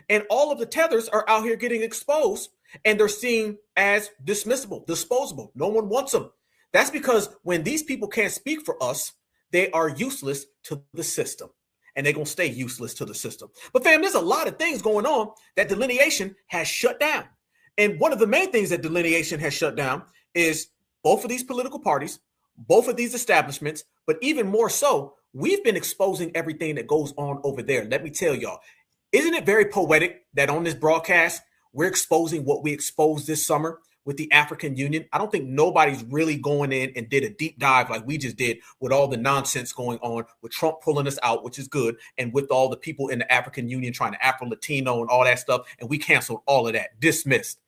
And all of the tethers are out here getting exposed, and they're seen as dismissible, disposable. No one wants them. That's because when these people can't speak for us, they are useless to the system, and they're going to stay useless to the system. But fam, there's a lot of things going on that delineation has shut down. And one of the main things that delineation has shut down is both of these political parties, both of these establishments, but even more so, we've been exposing everything that goes on over there. Let me tell y'all, isn't it very poetic that on this broadcast, we're exposing what we exposed this summer with the African Union? I don't think nobody's really going in and did a deep dive like we just did with all the nonsense going on with Trump pulling us out, which is good, and with all the people in the African Union trying to Afro-Latino and all that stuff, and we canceled all of that, dismissed.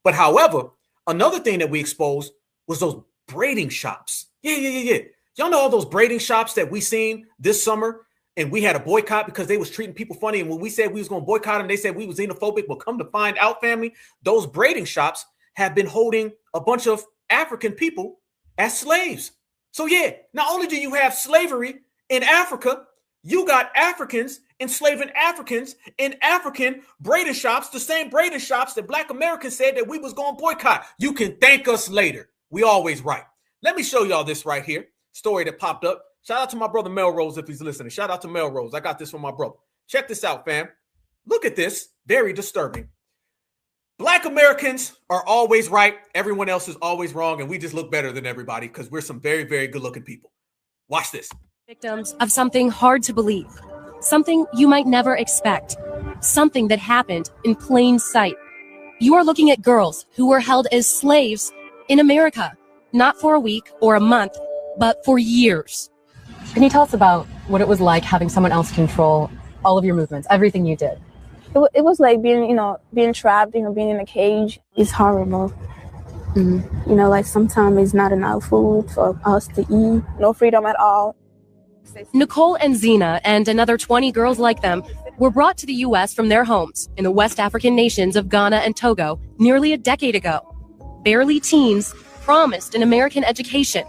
But however, another thing that we exposed was those braiding shops. Yeah. Y'all know all those braiding shops that we seen this summer, and we had a boycott because they was treating people funny. And when we said we was going to boycott them, they said we was xenophobic. But come to find out, family, those braiding shops have been holding a bunch of African people as slaves. So yeah, not only do you have slavery in Africa, you got Africans enslaving Africans in African braiding shops, the same braiding shops that Black Americans said that we was going to boycott. You can thank us later. We always right. Let me show y'all this right here. Story that popped up. Shout out to my brother Melrose if he's listening. Shout out to Melrose. I got this from my brother. Check this out, fam. Look at this. Very disturbing. Black Americans are always right. Everyone else is always wrong. And we just look better than everybody because we're some very, very good looking people. Watch this. Victims of something hard to believe. Something you might never expect. Something that happened in plain sight. You are looking at girls who were held as slaves in America. Not for a week or a month, but for years. Can you tell us about what it was like having someone else control all of your movements, everything you did? It was like being trapped, being in a cage. It's horrible. Mm-hmm. Like sometimes it's not enough food for us to eat, no freedom at all. Nicole and Zena and another 20 girls like them were brought to the U.S. from their homes in the West African nations of Ghana and Togo nearly a decade ago. Barely teens, promised an American education.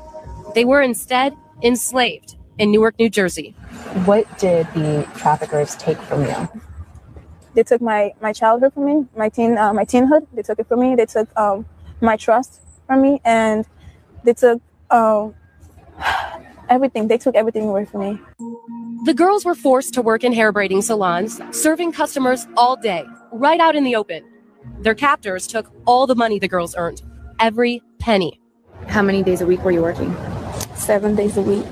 They were instead enslaved in Newark, New Jersey. What did the traffickers take from you? They took my childhood from me, my teenhood. They took it from me. They took my trust from me, and they took everything. They took everything away from me. The girls were forced to work in hair braiding salons, serving customers all day, right out in the open. Their captors took all the money the girls earned, every penny. How many days a week were you working? 7 days a week.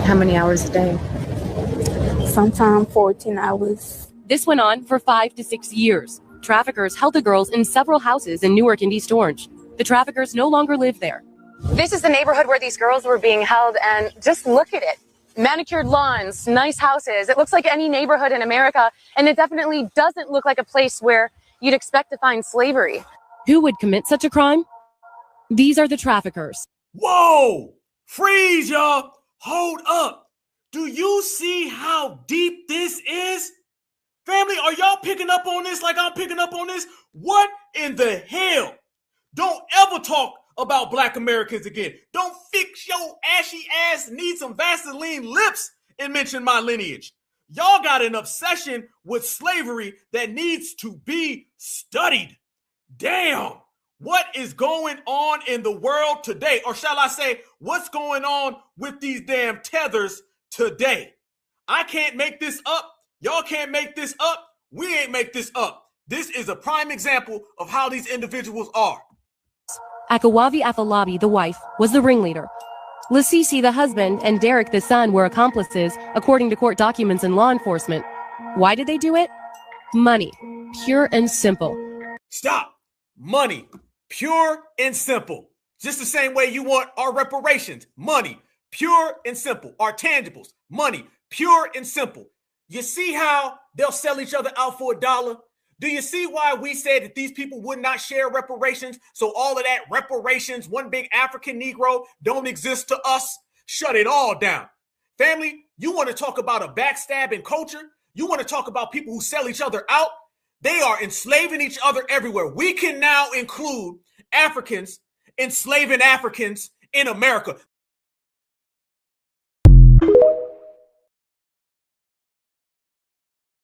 How many hours a day? Sometimes 14 hours. This went on for 5 to 6 years. Traffickers held the girls in several houses in Newark and East Orange. The traffickers no longer live there. This is the neighborhood where these girls were being held, and just look at it. Manicured lawns, nice houses. It looks like any neighborhood in America, and it definitely doesn't look like a place where you'd expect to find slavery. Who would commit such a crime? These are the traffickers. Whoa! Freeze, y'all! Hold up! Do you see how deep this is? Family, are y'all picking up on this like I'm picking up on this? What in the hell? Don't ever talk about Black Americans again. Don't fix your ashy ass, need some Vaseline lips and mention my lineage. Y'all got an obsession with slavery that needs to be studied. Damn. What is going on in the world today? Or shall I say, what's going on with these damn tethers today? I can't make this up. Y'all can't make this up. We ain't make this up. This is a prime example of how these individuals are. Akawavi Afolabi, the wife, was the ringleader. Lasisi, the husband, and Derek, the son, were accomplices, according to court documents and law enforcement. Why did they do it? Money. Pure and simple. Stop. Money. Pure and simple. Just the same way you want our reparations. Money. Pure and simple. Our tangibles. Money. Pure and simple. You see how they'll sell each other out for $1? Do you see why we said that these people would not share reparations? So all of that reparations, one big African Negro, don't exist to us? Shut it all down. Family, you want to talk about a backstabbing culture? You want to talk about people who sell each other out? They are enslaving each other everywhere. We can now include Africans enslaving Africans in America.